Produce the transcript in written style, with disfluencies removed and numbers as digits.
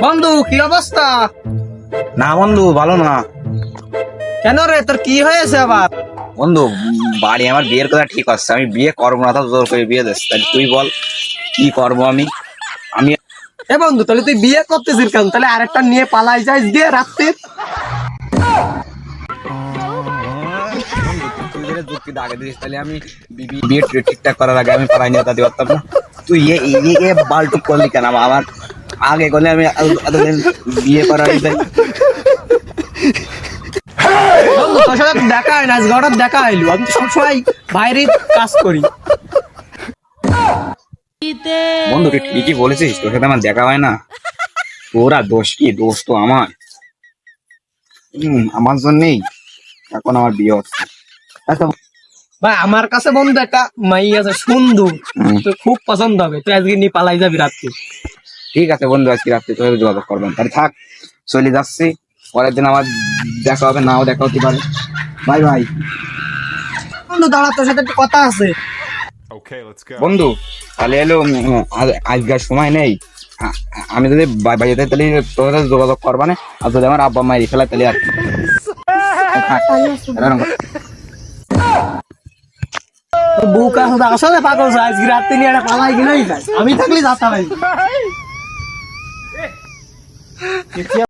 বন্ধু কি অবস্থা? না বন্ধু ভালো না। কেন রে, তোর কি হয়েছে আবার? বন্ধু বাড়ি আমার বিয়ের কথা ঠিক আছে, আমি বিয়ে করবো না, তো জোর করে বিয়ে দিস, তাহলে তুই বল কি করবো আমি। আমি এ বন্ধু, তাহলে তুই বিয়ে করতেছিস কেন? তাহলে আরেকটা নিয়ে পালাই যাইস গিয়ে রাত্রে। তুই যদি যুক্তি আগে দিস তাহলে আমি বিয়ে ঠিকঠাক করার আগে আমি পালাই নিয়ে দিতে পারতাম না। তুই বালটুক করলি কেন আমার আগে করলে আমি এতদিন বিয়ে করার বন্ধু তোর সাথে দেখা হয় না, আজকে হঠাৎ দেখা হইলো। আমি তো সবসময় বাইরে কাজ করি। বন্ধু তুই ঠিকই বলেছিস, তোর সাথে আমার দেখা হয় না। তোরা দোষ কি? দোষ তো আমার। আমার জন্যই এখন আমার বিয়ে হচ্ছে। আচ্ছা, ভাই আমার কাছে বন্ধু একটা মাই আছে সুন্দর, তোর খুব পছন্দ হবে। তুই আজকে নিয়ে পালাই যাবি রাত্রে। ঠিক আছে বন্ধু, আজকে রাত্রে তোর সাথে যোগাযোগ করবেন, তাহলে থাক, চলে যাচ্ছি। পরের দিন আমার দেখা হবে, নাও দেখা হতে পারে। Bye bye. বন্ধু দাঁড়া, তোর সাথে একটা কথা আছে। Okay, let's go. বন্ধু তাহলে এলো আজকের সময় নেই। আমি যদি বাইরে যাই তাহলে তোর সাথে যোগাযোগ করবা না, আর যদি আমার আব্বা মায়ের ফেলা তাহলে আর কি। থাক, এরকম কর। তোর বউ কাজ আসলে পাগল যায়, আজকে রাত্রে নিয়ে একটা পালাই গেলেই যায়। আমি থাকলে যাতা ভাই।